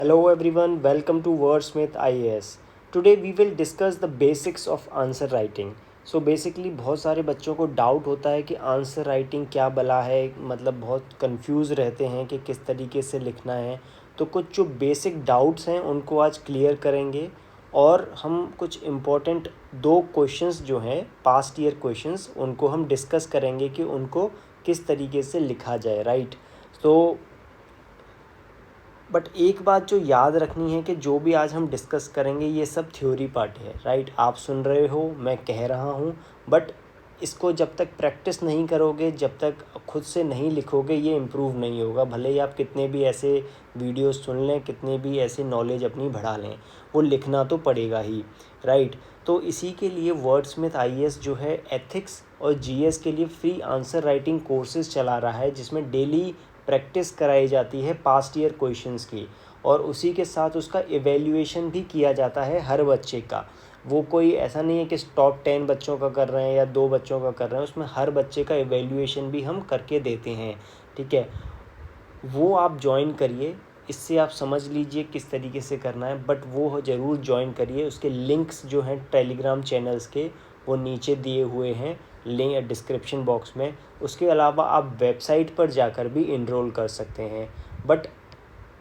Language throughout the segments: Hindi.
Hello everyone, welcome to Wordsmith IAS. Today we will discuss the basics of answer writing. So basically बहुत सारे बच्चों को डाउट होता है कि आंसर राइटिंग क्या बला है, मतलब बहुत कंफ्यूज रहते हैं कि किस तरीके से लिखना है। तो कुछ जो बेसिक डाउट्स हैं उनको आज क्लियर करेंगे और हम कुछ इम्पोर्टेंट दो क्वेश्चंस जो हैं पास्ट ईयर क्वेश्चंस उनको हम डिस्कस करेंगे कि उनको किस तरीके से लिखा जाए, राइट। तो बट एक बात जो याद रखनी है कि जो भी आज हम डिस्कस करेंगे ये सब थ्योरी पार्ट है, राइट। आप सुन रहे हो, मैं कह रहा हूँ, बट इसको जब तक प्रैक्टिस नहीं करोगे, जब तक खुद से नहीं लिखोगे, ये इम्प्रूव नहीं होगा। भले ही आप कितने भी ऐसे वीडियोस सुन लें, कितने भी ऐसे नॉलेज अपनी बढ़ा लें, वो लिखना तो पड़ेगा ही, राइट। तो इसी के लिए वर्डस्मिथ आईएएस जो है एथिक्स और जीएस के लिए फ्री आंसर राइटिंग कोर्सेज चला रहा है, जिसमें डेली प्रैक्टिस कराई जाती है पास्ट ईयर क्वेश्चंस की, और उसी के साथ उसका एवेल्यूएशन भी किया जाता है हर बच्चे का। वो कोई ऐसा नहीं है कि टॉप 10 बच्चों का कर रहे हैं या 2 बच्चों का कर रहे हैं, उसमें हर बच्चे का एवेल्यूएशन भी हम करके देते हैं, ठीक है। वो आप ज्वाइन करिए, इससे आप समझ लीजिए किस तरीके से करना है, बट वो ज़रूर ज्वाइन करिए। उसके लिंक्स जो हैं टेलीग्राम चैनल्स के, वो नीचे दिए हुए हैं लिंक डिस्क्रिप्शन बॉक्स में। उसके अलावा आप वेबसाइट पर जाकर भी इनरोल कर सकते हैं। बट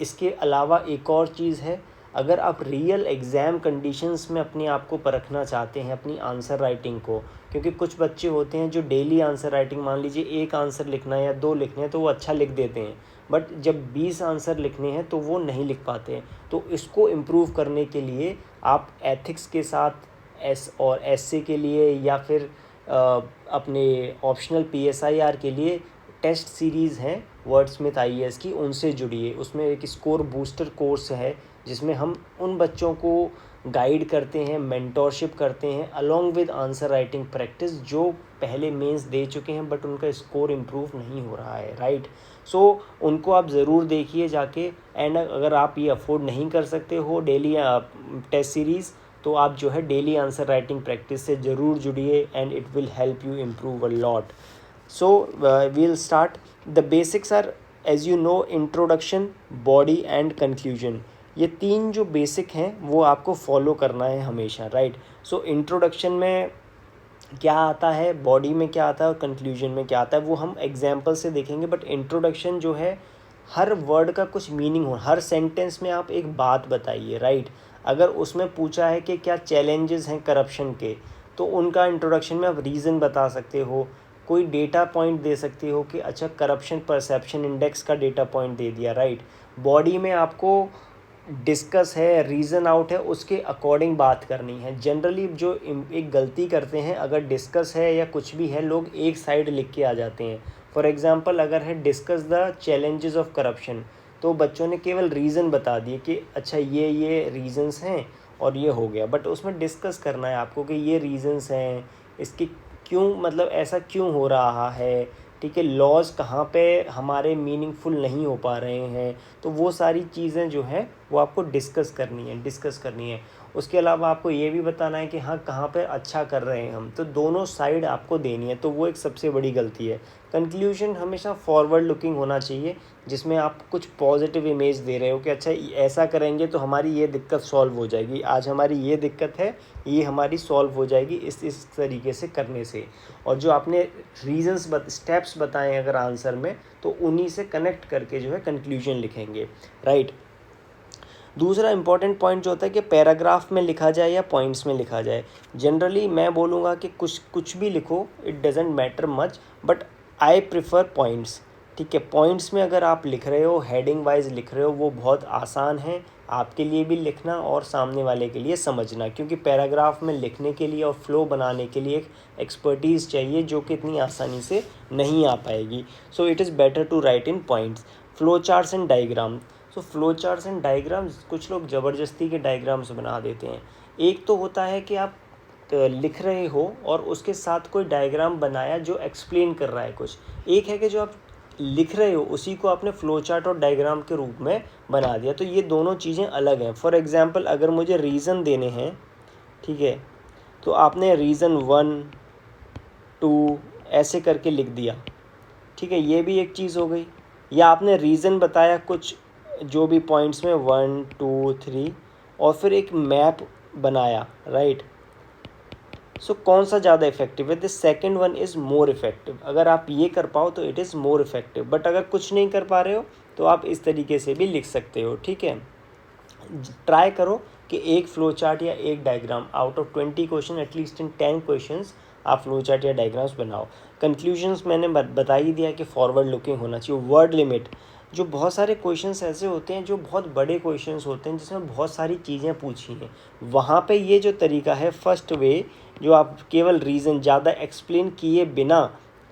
इसके अलावा एक और चीज़ है, अगर आप रियल एग्ज़ाम कंडीशंस में अपने आप को परखना चाहते हैं अपनी आंसर राइटिंग को, क्योंकि कुछ बच्चे होते हैं जो डेली आंसर राइटिंग, मान लीजिए एक आंसर लिखना है या 2 लिखने हैं तो वो अच्छा लिख देते हैं, बट जब 20 आंसर लिखने हैं तो वो नहीं लिख पाते हैं। तो इसको इम्प्रूव करने के लिए आप एथिक्स के साथ एस और एसए के लिए या फिर अपने ऑप्शनल पीएसआईआर के लिए टेस्ट सीरीज़ हैं वर्डस्मिथ आईएएस की, उनसे जुड़िए। उसमें एक स्कोर बूस्टर कोर्स है जिसमें हम उन बच्चों को गाइड करते हैं, मेंटोरशिप करते हैं along with answer writing practice, जो पहले मेंस दे चुके हैं बट उनका स्कोर इम्प्रूव नहीं हो रहा है, राइट। सो उनको आप ज़रूर देखिए जाके। एंड अगर आप ये अफोर्ड नहीं कर सकते हो डेली टेस्ट सीरीज़, तो आप जो है डेली आंसर राइटिंग प्रैक्टिस से ज़रूर जुड़िए and it will help you improve a lot. So we'll start. The basics are, as you know, introduction, body and conclusion. ये तीन जो बेसिक हैं वो आपको फॉलो करना है हमेशा, राइट। सो इंट्रोडक्शन में क्या आता है, बॉडी में क्या आता है और कंक्लूजन में क्या आता है, वो हम एग्जाम्पल से देखेंगे। बट इंट्रोडक्शन जो है, हर वर्ड का कुछ मीनिंग हो, हर सेंटेंस में आप एक बात बताइए, राइट। अगर उसमें पूछा है कि क्या चैलेंजेस हैं करप्शन के, तो उनका इंट्रोडक्शन में आप रीज़न बता सकते हो, कोई डेटा पॉइंट दे सकते हो कि अच्छा करप्शन परसेप्शन इंडेक्स का डेटा पॉइंट दे दिया, राइट। बॉडी में आपको डिस्कस है, रीज़न आउट है, उसके अकॉर्डिंग बात करनी है। जनरली जो एक गलती करते हैं, अगर डिस्कस है या कुछ भी है, लोग एक साइड लिख के आ जाते हैं। फॉर एग्जांपल अगर है discuss the challenges of corruption, तो बच्चों ने केवल रीज़न बता दिए कि अच्छा ये रीज़न्स हैं और ये हो गया। बट उसमें डिस्कस करना है आपको कि ये रीज़न्स हैं, इसकी क्यों, मतलब ऐसा क्यों हो रहा है, ठीक है, लॉज कहाँ पे हमारे मीनिंगफुल नहीं हो पा रहे हैं। तो वो सारी चीज़ें जो हैं वो आपको डिस्कस करनी है। उसके अलावा आपको ये भी बताना है कि हाँ कहाँ पे अच्छा कर रहे हैं हम, तो दोनों साइड आपको देनी है। तो वो एक सबसे बड़ी गलती है। कंक्लूजन हमेशा फॉरवर्ड लुकिंग होना चाहिए, जिसमें आप कुछ पॉजिटिव इमेज दे रहे हो कि अच्छा ऐसा करेंगे तो हमारी ये दिक्कत सॉल्व हो जाएगी, आज हमारी ये दिक्कत है, ये हमारी सॉल्व हो जाएगी इस तरीके से करने से। और जो आपने रीजंस स्टेप्स बताए अगर आंसर में, तो उन्हीं से कनेक्ट करके जो है कंक्लूजन लिखेंगे, राइट। दूसरा इंपॉर्टेंट पॉइंट जो होता है कि पैराग्राफ में लिखा जाए या पॉइंट्स में लिखा जाए। जनरली मैं बोलूँगा कि कुछ भी लिखो, it doesn't matter much, but I prefer points, ठीक है। पॉइंट्स में अगर आप लिख रहे हो, हेडिंग वाइज लिख रहे हो, वो बहुत आसान है आपके लिए भी लिखना और सामने वाले के लिए समझना, क्योंकि पैराग्राफ में लिखने के लिए और फ्लो बनाने के लिए एक एक्सपर्टीज़ चाहिए जो कि इतनी आसानी से नहीं आ पाएगी। So it is better to write in points. Flow charts and diagram. So flow charts and diagrams, कुछ लोग ज़बरदस्ती के डायग्राम्स बना देते हैं। एक तो होता है कि आप लिख रहे हो और उसके साथ कोई डायग्राम बनाया जो एक्सप्लेन कर रहा है कुछ। एक है कि जो आप लिख रहे हो उसी को आपने फ्लो चार्ट और डायग्राम के रूप में बना दिया, तो ये दोनों चीज़ें अलग हैं। फॉर एग्ज़ाम्पल अगर मुझे रीज़न देने हैं, ठीक है, तो आपने रीज़न 1 2 ऐसे करके लिख दिया, ठीक है, ये भी एक चीज़ हो गई। या आपने रीज़न बताया कुछ जो भी पॉइंट्स में 1 2 3 और फिर एक मैप बनाया, राइट। सो कौन सा ज़्यादा इफेक्टिव है? The second one is more effective. अगर आप ये कर पाओ तो it is more effective, but अगर कुछ नहीं कर पा रहे हो तो आप इस तरीके से भी लिख सकते हो, ठीक है। ट्राई करो कि एक फ्लो चार्ट या एक diagram out of 20 question at least in 10 questions आप फ्लो चार्ट या डायग्राम्स बनाओ। कंक्लूजन्स मैंने बता ही दिया कि फॉरवर्ड लुकिंग होना चाहिए। वर्ड लिमिट, जो बहुत सारे क्वेश्चंस ऐसे होते हैं जो बहुत बड़े क्वेश्चंस होते हैं जिसमें बहुत सारी चीज़ें पूछी हैं, वहाँ पे ये जो तरीका है फर्स्ट वे, जो आप केवल रीज़न ज़्यादा एक्सप्लेन किए बिना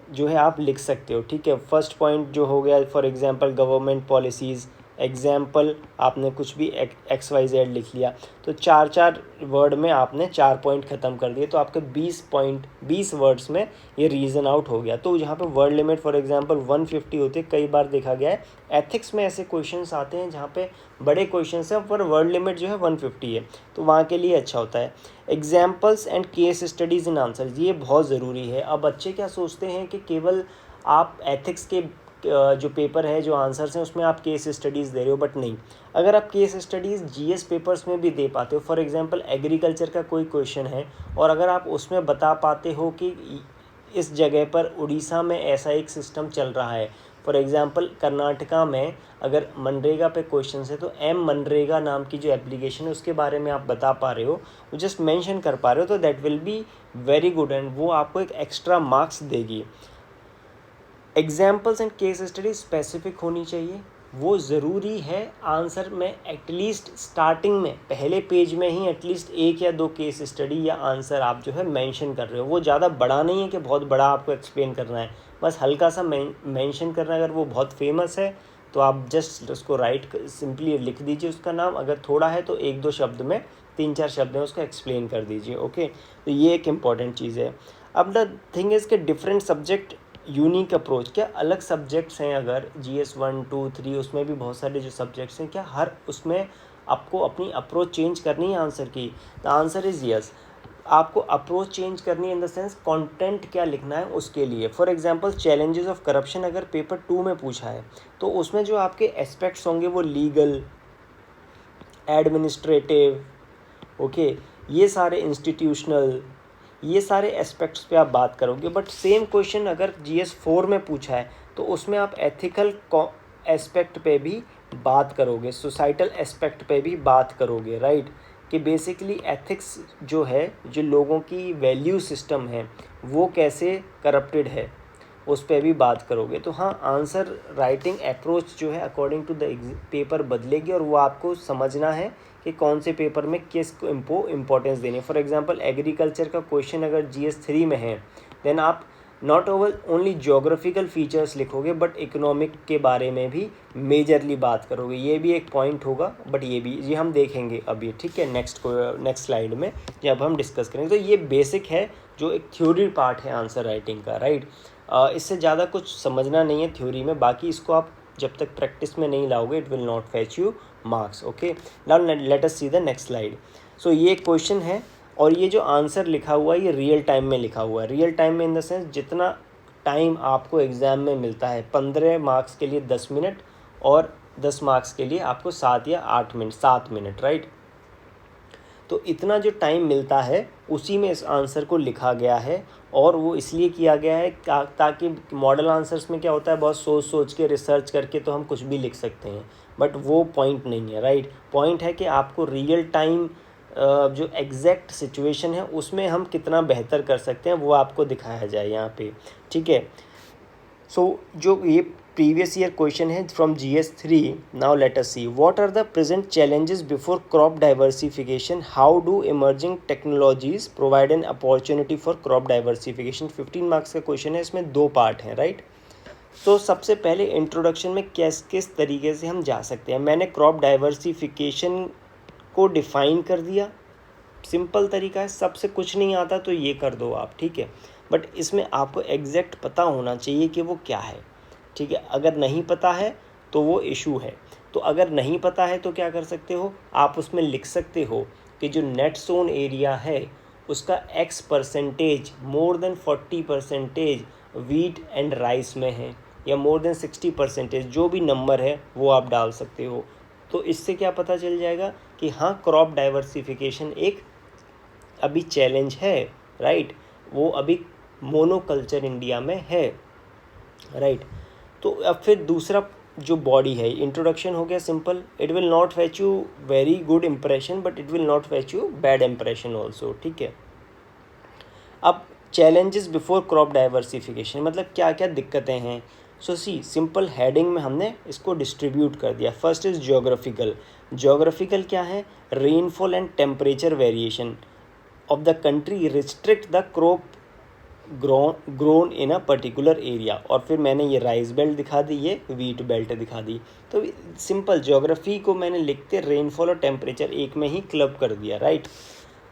जो है आप लिख सकते हो, ठीक है। फर्स्ट पॉइंट जो हो गया for example government policies, example आपने कुछ भी XYZ लिख लिया, तो 4 वर्ड में आपने 4 पॉइंट ख़त्म कर दिए, तो आपके 20 वर्ड्स में ये रीज़न आउट हो गया। तो यहाँ पे वर्ड लिमिट फॉर एग्जांपल 150 होती है। कई बार देखा गया है एथिक्स में ऐसे क्वेश्चंस आते हैं जहाँ पे बड़े क्वेश्चंस हैं पर वर्ड लिमिट जो है 150 है, तो वहाँ के लिए अच्छा होता है। Examples and case studies in answers, ये बहुत ज़रूरी है। अब बच्चे क्या सोचते हैं कि केवल आप एथिक्स के जो पेपर है, जो आंसर्स हैं, उसमें आप केस स्टडीज़ दे रहे हो, बट नहीं। अगर आप केस स्टडीज़ GS पेपर्स में भी दे पाते हो, फॉर एग्जांपल एग्रीकल्चर का कोई क्वेश्चन है और अगर आप उसमें बता पाते हो कि इस जगह पर उड़ीसा में ऐसा एक सिस्टम चल रहा है, फॉर एग्जांपल कर्नाटका में अगर मनरेगा पे क्वेश्चन है तो मनरेगा नाम की जो एप्लीकेशन है उसके बारे में आप बता पा रहे हो, जस्ट मेंशन कर पा रहे हो, तो that will be very good and वो आपको एक एक्स्ट्रा मार्क्स देगी। Examples and case study specific होनी चाहिए, वो ज़रूरी है। आंसर में एटलीस्ट स्टार्टिंग में पहले पेज में ही एटलीस्ट 1 या 2 केस स्टडी या आंसर आप जो है मेंशन कर रहे हो। वो ज़्यादा बड़ा नहीं है कि बहुत बड़ा आपको एक्सप्लेन करना है, बस हल्का सा मेंशन करना है। अगर वो बहुत फेमस है तो आप जस्ट उसको राइट सिंपली लिख दीजिए उसका नाम, अगर थोड़ा है तो 1-2 शब्द में 3-4 शब्द में उसको एक्सप्लेन कर दीजिए, ओके। तो ये एक इम्पॉर्टेंट चीज़ है। अब द थिंग इज़ के डिफरेंट सब्जेक्ट यूनिक अप्रोच, क्या अलग सब्जेक्ट्स हैं अगर GS 1 2 3 उसमें भी बहुत सारे जो सब्जेक्ट्स हैं, क्या हर उसमें आपको अपनी अप्रोच चेंज करनी है आंसर की? The answer is yes. आपको अप्रोच चेंज करनी है इन द सेंस कंटेंट क्या लिखना है उसके लिए। For example challenges of corruption अगर पेपर 2 में पूछा है तो उसमें जो आपके एस्पेक्ट्स होंगे वो लीगल, एडमिनिस्ट्रेटिव, ओके, ये सारे इंस्टीट्यूशनल, ये सारे एस्पेक्ट्स पे आप बात करोगे। बट सेम क्वेश्चन अगर GS 4 में पूछा है तो उसमें आप एथिकल एस्पेक्ट पे भी बात करोगे, सोसाइटल एस्पेक्ट पे भी बात करोगे, राइट। कि बेसिकली एथिक्स जो है, जो लोगों की वैल्यू सिस्टम है वो कैसे करप्टेड है, उस पर भी बात करोगे। तो हाँ, आंसर राइटिंग अप्रोच जो है अकॉर्डिंग टू द पेपर बदलेगी और वो आपको समझना है कि कौन से पेपर में किसको इम्पोर्टेंस देनी है। फॉर एग्जांपल एग्रीकल्चर का क्वेश्चन अगर GS 3 में है देन आप नॉट ओनली ज्योग्राफिकल फीचर्स लिखोगे बट इकोनॉमिक के बारे में भी मेजरली बात करोगे। ये भी एक पॉइंट होगा, बट ये हम देखेंगे अभी, ठीक है, नेक्स्ट स्लाइड में जब हम डिस्कस करेंगे। तो ये बेसिक है जो एक थ्योरी पार्ट है आंसर राइटिंग का, राइट। इससे ज़्यादा कुछ समझना नहीं है थ्योरी में, बाकी इसको आप जब तक प्रैक्टिस में नहीं लाओगे it will not fetch you marks, okay. Now let us see the next slide. So ये क्वेश्चन है और ये जो आंसर लिखा हुआ है ये रियल टाइम में लिखा हुआ है। रियल टाइम में इन द सेंस जितना टाइम आपको एग्ज़ाम में मिलता है, 15 मार्क्स के लिए 10 मिनट और 10 मार्क्स के लिए आपको 7 या 8 मिनट, 7 मिनट, राइट। तो इतना जो टाइम मिलता है उसी में इस आंसर को लिखा गया है और वो इसलिए किया गया है ताकि मॉडल आंसर्स में क्या होता है, बहुत सोच के रिसर्च करके तो हम कुछ भी लिख सकते हैं, बट वो पॉइंट नहीं है, राइट। पॉइंट है कि आपको रियल टाइम जो एग्जैक्ट सिचुएशन है उसमें हम कितना बेहतर कर सकते हैं वो आपको दिखाया जाए यहाँ पे, ठीक है। सो जो ये previous year question है from GS 3. Now let us see what are the present challenges before crop diversification. How do emerging technologies provide an opportunity for crop diversification. 15 marks का क्वेश्चन है, इसमें 2 पार्ट हैं, राइट। तो सबसे पहले इंट्रोडक्शन में किस तरीके से हम जा सकते हैं। मैंने क्रॉप डाइवर्सिफिकेशन को डिफ़ाइन कर दिया, सिंपल तरीका है, सबसे कुछ नहीं आता तो ये कर दो आप, ठीक है। बट इसमें आपको एग्जैक्ट पता होना चाहिए कि वो क्या है, ठीक है। अगर नहीं पता है तो वो इशू है। तो अगर नहीं पता है तो क्या कर सकते हो आप, उसमें लिख सकते हो कि जो नेट सोन एरिया है उसका X% more than 40% wheat and rice में है या मोर देन 60%, जो भी नंबर है वो आप डाल सकते हो। तो इससे क्या पता चल जाएगा कि हाँ क्रॉप डाइवर्सिफिकेशन एक अभी चैलेंज है, राइट, वो अभी मोनोकल्चर इंडिया में है, राइट। तो अब फिर दूसरा जो बॉडी है, इंट्रोडक्शन हो गया simple, it will not fetch you very good impression but it will not fetch you bad impression also, ठीक है। अब चैलेंजेस बिफोर क्रॉप डाइवर्सिफिकेशन मतलब क्या क्या दिक्कतें हैं। सो सी सिंपल हेडिंग में हमने इसको डिस्ट्रीब्यूट कर दिया। First is geographical. ज्योग्राफिकल क्या है, rainfall and temperature variation of the country restrict the crop grown in a particular area. और फिर मैंने ये राइस बेल्ट दिखा दी, ये वीट बेल्ट दिखा दी। तो सिंपल ज्योग्राफी को मैंने लिखते रेनफॉल और टेम्परेचर एक में ही क्लब कर दिया, राइट।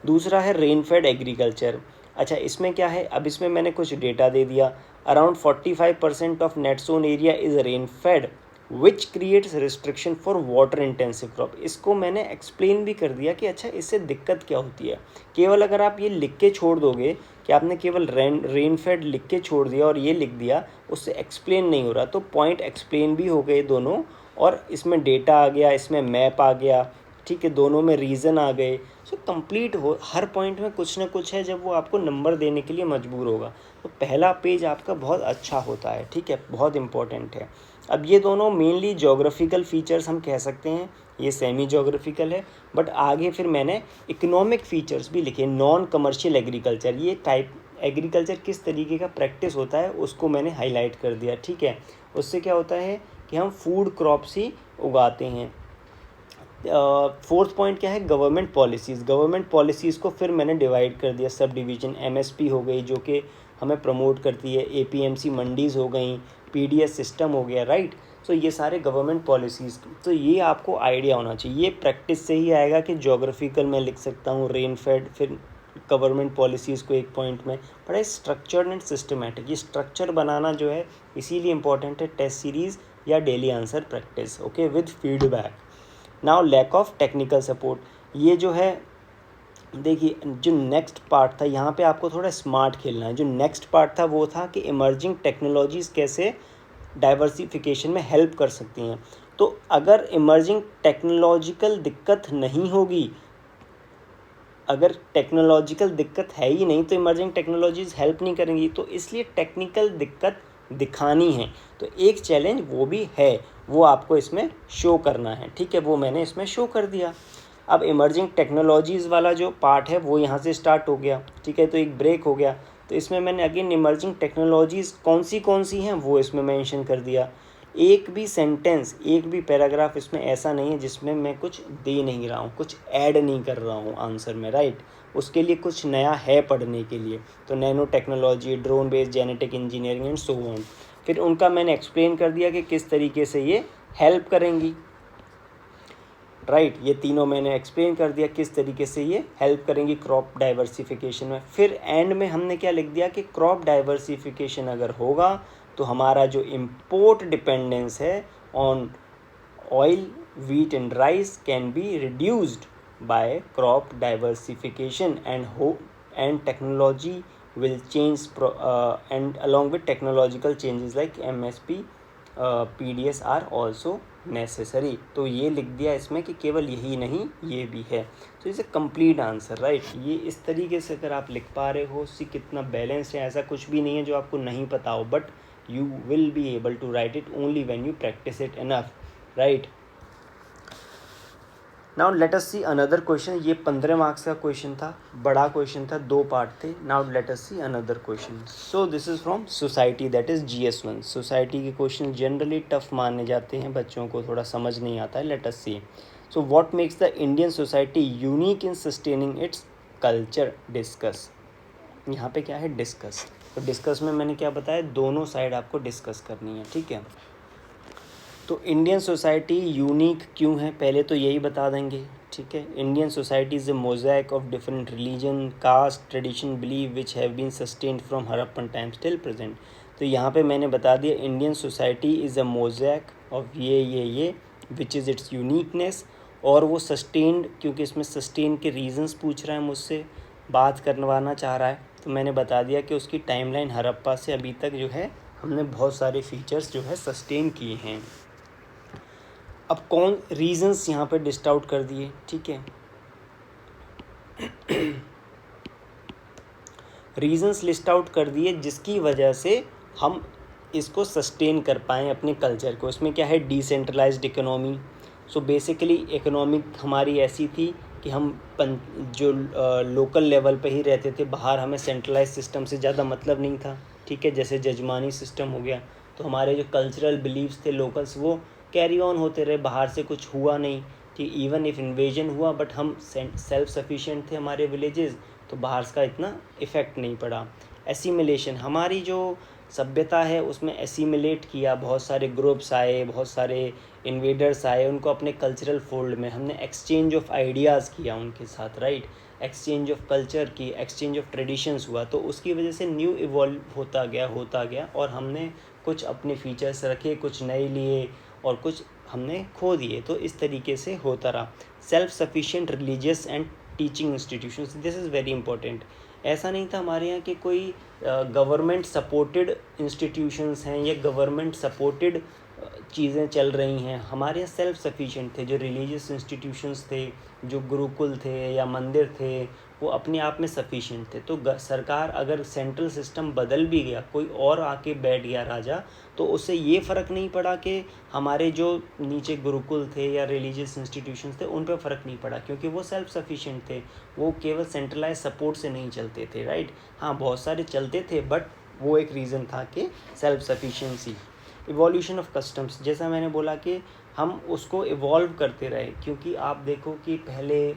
दूसरा है रेनफेड एग्रीकल्चर। अच्छा इसमें क्या है, अब इसमें मैंने कुछ डेटा दे दिया। Around 45% of net sown area is rainfed which creates restriction for water intensive crop. इसको मैंने एक्सप्लेन भी कर दिया कि अच्छा इससे दिक्कत क्या होती है। केवल अगर आप ये लिख के छोड़ दोगे कि आपने केवल रेनफेड लिख के छोड़ दिया और ये लिख दिया, उससे एक्सप्लेन नहीं हो रहा। तो पॉइंट एक्सप्लेन भी हो गए दोनों, और इसमें डेटा आ गया, इसमें मैप आ गया, ठीक है, दोनों में रीज़न आ गए। सो कंप्लीट हो, हर पॉइंट में कुछ ना कुछ है जब वो आपको नंबर देने के लिए मजबूर होगा। तो पहला पेज आपका बहुत अच्छा होता है, ठीक है, बहुत इंपॉर्टेंट है। अब ये दोनों मेनली जोग्राफिकल फीचर्स हम कह सकते हैं, ये सेमी जोग्राफिकल है। बट आगे फिर मैंने इकोनॉमिक फीचर्स भी लिखे। नॉन कमर्शियल एग्रीकल्चर, ये टाइप एग्रीकल्चर किस तरीके का प्रैक्टिस होता है उसको मैंने हाईलाइट कर दिया, ठीक है। उससे क्या होता है कि हम फूड क्रॉप्स ही उगाते हैं। फोर्थ पॉइंट क्या है, गवर्नमेंट पॉलिसीज़। गवर्नमेंट पॉलिसीज़ को फिर मैंने डिवाइड कर दिया, सब डिवीज़न। एमएसपी हो गई जो कि हमें प्रमोट करती है, एपीएमसी मंडीज़ हो गई, पीडीएस सिस्टम हो गया, राइट। सो ये सारे गवर्नमेंट पॉलिसीज़, तो ये आपको आइडिया होना चाहिए। ये प्रैक्टिस से ही आएगा कि ज्योग्राफिकल मैं लिख सकता हूँ, रेनफेड, फिर गवर्नमेंट पॉलिसीज़ को एक पॉइंट में। बड़ा स्ट्रक्चर्ड एंड सिस्टमेटिक, ये स्ट्रक्चर बनाना जो है इसीलिए इंपॉर्टेंट है टेस्ट सीरीज़ या daily answer practice, okay, with feedback. Now lack of technical support, ये जो है देखिए जो नेक्स्ट पार्ट था, यहाँ पे आपको थोड़ा स्मार्ट खेलना है। जो नेक्स्ट पार्ट था वो था कि इमर्जिंग टेक्नोलॉजीज़ कैसे डाइवर्सिफिकेशन में हेल्प कर सकती हैं। तो अगर इमर्जिंग टेक्नोलॉजिकल दिक्कत नहीं होगी, अगर टेक्नोलॉजिकल दिक्कत है ही नहीं तो इमर्जिंग टेक्नोलॉजीज़ हेल्प नहीं करेंगी। तो इसलिए टेक्निकल दिक्कत दिखानी है। तो एक चैलेंज वो भी है, वो आपको इसमें शो करना है, ठीक है, वो मैंने इसमें शो कर दिया। अब इमर्जिंग टेक्नोलॉजीज़ वाला जो पार्ट है वो यहाँ से स्टार्ट हो गया, ठीक है, तो एक ब्रेक हो गया। तो इसमें मैंने अगेन इमर्जिंग टेक्नोलॉजीज़ कौन सी हैं वो इसमें मेंशन कर दिया। एक भी सेंटेंस, एक भी पैराग्राफ इसमें ऐसा नहीं है जिसमें मैं कुछ दे नहीं रहा हूँ, कुछ ऐड नहीं कर रहा हूँ आंसर में, राइट। उसके लिए कुछ नया है पढ़ने के लिए। तो nano technology, drone based genetic engineering and so on, फिर उनका मैंने एक्सप्लेन कर दिया कि किस तरीके से ये हेल्प करेंगी, राइट। ये तीनों मैंने एक्सप्लेन कर दिया किस तरीके से ये हेल्प करेंगी क्रॉप डाइवर्सिफिकेशन में। फिर एंड में हमने क्या लिख दिया कि क्रॉप डाइवर्सिफिकेशन अगर होगा तो हमारा जो इम्पोर्ट डिपेंडेंस है on oil, wheat and rice can be reduced by crop diversification and technology will change and along with technological changes like MSP, PDS are also necessary। तो ये लिख दिया इसमें कि केवल यही नहीं ये भी है। तो इसे कंप्लीट आंसर, राइट। ये इस तरीके से अगर आप लिख पा रहे हो, सी कितना बैलेंस है। ऐसा कुछ भी नहीं है जो आपको नहीं पता हो, but you will be able to write it only when you practise it enough, right. Now let us see another question. ये 15 मार्क्स का क्वेश्चन था, बड़ा क्वेश्चन था, 2 पार्ट थे। Now let us see another question. So this is from society, that is GS1। Society के क्वेश्चन जनरली टफ माने जाते हैं, बच्चों को थोड़ा समझ नहीं आता है। Let us see. So what makes the Indian society unique in sustaining its culture, discuss. यहाँ पे क्या है, डिस्कस। तो डिस्कस में मैंने क्या बताया, दोनों साइड आपको डिस्कस करनी है, ठीक है। तो इंडियन सोसाइटी यूनिक क्यों है पहले तो यही बता देंगे, ठीक है। Indian society is a mosaic of different religion, caste, tradition, believe which have been sustained from Harappan times till present. तो यहाँ पे मैंने बता दिया Indian society is a mosaic of ये विच इज़ इट्स यूनिकनेस। और वो सस्टेन्ड, क्योंकि इसमें सस्टेन के रीजंस पूछ रहा है मुझसे, बात करवाना चाह रहा है, तो मैंने बता दिया कि उसकी टाइमलाइन हड़प्पा से अभी तक जो है हमने बहुत सारे फीचर्स जो है सस्टेन किए हैं। अब कौन रीजंस यहाँ पे लिस्ट आउट कर दिए, ठीक है। रीजंस लिस्ट आउट कर दिए जिसकी वजह से हम इसको सस्टेन कर पाएँ अपने कल्चर को। इसमें क्या है, decentralised economy. So basically economic हमारी ऐसी थी कि हम जो लोकल लेवल पे ही रहते थे, बाहर हमें सेंट्रलाइज सिस्टम से ज़्यादा मतलब नहीं था, ठीक है। जैसे जजमानी सिस्टम हो गया, तो हमारे जो कल्चरल बिलीव्स थे लोकल्स वो कैरी ऑन होते रहे, बाहर से कुछ हुआ नहीं, ठीक। इवन इफ इन्वेजन हुआ बट हम सेल्फ सफिशिएंट थे हमारे विलेजेस, तो बाहर का इतना इफ़ेक्ट नहीं पड़ा। एसिमिलेशन, हमारी जो सभ्यता है उसमें एसिमिलेट किया, बहुत सारे ग्रुप्स आए, बहुत सारे इन्वेडर्स आए, उनको अपने कल्चरल फोल्ड में हमने एक्सचेंज ऑफ आइडियाज़ किया उनके साथ, राइट। एक्सचेंज ऑफ कल्चर की, एक्सचेंज ऑफ ट्रेडिशंस हुआ, तो उसकी वजह से न्यू इवॉल्व होता गया और हमने कुछ अपने फीचर्स रखे, कुछ नए लिए और कुछ हमने खो दिए। तो इस तरीके से होता रहा। Self sufficient religious and teaching institutions, this is very important. ऐसा नहीं था हमारे यहाँ कि कोई गवर्नमेंट सपोर्टेड इंस्टीट्यूशंस हैं या गवर्नमेंट सपोर्टेड चीज़ें चल रही हैं। हमारे यहाँ सेल्फ सफिशिएंट थे। जो रिलीजियस इंस्टीट्यूशंस थे, जो गुरुकुल थे या मंदिर थे, वो अपने आप में सफिशिएंट थे। तो सरकार अगर सेंट्रल सिस्टम बदल भी गया, कोई और आके बैठ गया राजा, तो उससे ये फ़र्क नहीं पड़ा कि हमारे जो नीचे गुरुकुल थे या रिलीजियस इंस्टीट्यूशंस थे उन पर फ़र्क नहीं पड़ा, क्योंकि वो सेल्फ सफिशिएंट थे। वो केवल सेंट्रलाइज सपोर्ट से नहीं चलते थे, राइट। हाँ, बहुत सारे चलते थे बट वो एक रीज़न था कि self sufficiency. Evolution of customs, जैसा मैंने बोला कि हम उसको इवॉल्व करते रहे, क्योंकि आप देखो कि पहले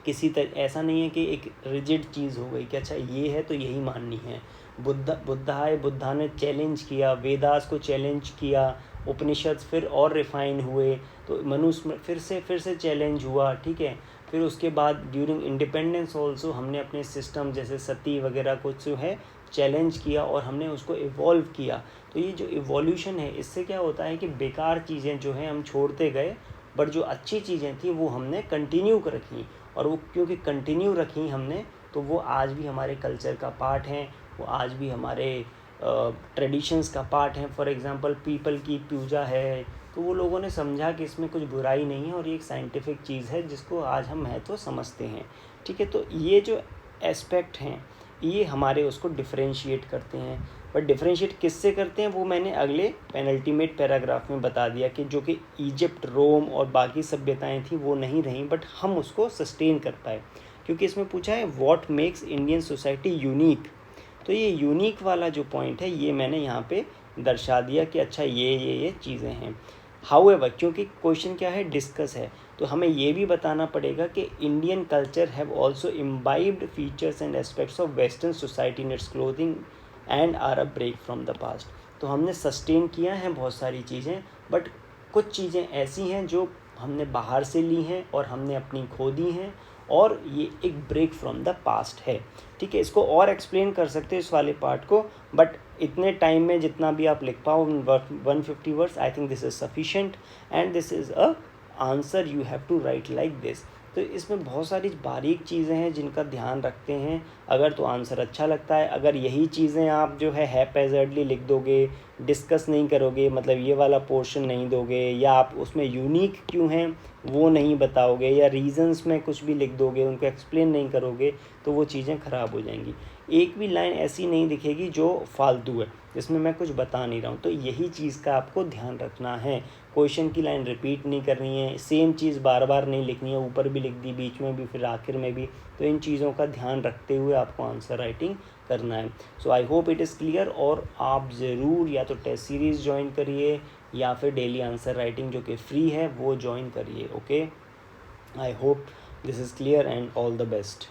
ऐसा नहीं है कि एक रिजिड चीज़ हो गई कि अच्छा ये है तो यही माननी है। बुद्धा ने चैलेंज किया, वेदास को चैलेंज किया, उपनिषद फिर और रिफाइन हुए, तो मनुष्य में फिर से चैलेंज हुआ, ठीक है। फिर उसके बाद ड्यूरिंग इंडिपेंडेंस ऑल्सो हमने अपने सिस्टम जैसे सती वगैरह कुछ जो है चैलेंज किया और हमने उसको इवॉल्व किया। तो ये जो इवोल्यूशन है, इससे क्या होता है कि बेकार चीज़ें जो हैं हम छोड़ते गए, बट जो अच्छी चीज़ें थी वो हमने कंटिन्यू रखी, और वो क्योंकि कंटिन्यू रखी हमने, तो वो आज भी हमारे कल्चर का पार्ट हैं, वो आज भी हमारे ट्रेडिशंस का पार्ट हैं। फॉर एग्ज़ाम्पल पीपल की पूजा है, तो वो लोगों ने समझा कि इसमें कुछ बुराई नहीं है और ये एक साइंटिफिक चीज़ है जिसको आज हम महत्व समझते हैं, ठीक है। तो ये जो एस्पेक्ट हैं ये हमारे उसको डिफरेंशिएट करते हैं। बट डिफरेंशिएट किससे करते हैं वो मैंने अगले पेनल्टीमेट पैराग्राफ में बता दिया कि जो कि इजिप्ट, रोम और बाकी सभ्यताएं थी वो नहीं रहीं, बट हम उसको सस्टेन कर पाए। क्योंकि इसमें पूछा है what makes Indian society unique, तो ये यूनिक वाला जो पॉइंट है ये मैंने यहाँ पे दर्शा दिया कि अच्छा ये चीज़ें हैं। हाउएवर, क्योंकि क्वेश्चन क्या है, डिस्कस है, तो हमें ये भी बताना पड़ेगा कि Indian culture have also imbibed features and aspects of western society in its clothing and are a break from the past. तो हमने सस्टेन किया है बहुत सारी चीज़ें, बट कुछ चीज़ें ऐसी हैं जो हमने बाहर से ली हैं और हमने अपनी खो दी हैं, और ये एक ब्रेक फ्रॉम द पास्ट है, ठीक है। इसको और एक्सप्लेन कर सकते हैं इस वाले पार्ट को, बट इतने टाइम में जितना भी आप लिख पाओ 150 words, I think this is sufficient and this is a answer you have to write like this. तो इसमें बहुत सारी बारीक चीज़ें हैं जिनका ध्यान रखते हैं अगर तो आंसर अच्छा लगता है। अगर यही चीज़ें आप जो है हैपैजर्डली लिख दोगे, डिस्कस नहीं करोगे, मतलब ये वाला पोर्शन नहीं दोगे, या आप उसमें यूनिक क्यों हैं वो नहीं बताओगे, या रीजंस में कुछ भी लिख दोगे, उनको एक्सप्लेन नहीं करोगे, तो वो चीज़ें ख़राब हो जाएंगी। एक भी लाइन ऐसी नहीं दिखेगी जो फालतू है, जिसमें मैं कुछ बता नहीं रहा हूँ। तो यही चीज़ का आपको ध्यान रखना है। क्वेश्चन की लाइन रिपीट नहीं करनी है, सेम चीज़ बार बार नहीं लिखनी है, ऊपर भी लिख दी, बीच में भी, फिर आखिर में भी। तो इन चीज़ों का ध्यान रखते हुए आपको आंसर राइटिंग करना है। So I hope it is clear. और आप ज़रूर या तो टेस्ट सीरीज़ ज्वाइन करिए या फिर डेली आंसर राइटिंग जो कि फ्री है वो ज्वाइन करिए। Okay, I hope this is clear and all the best.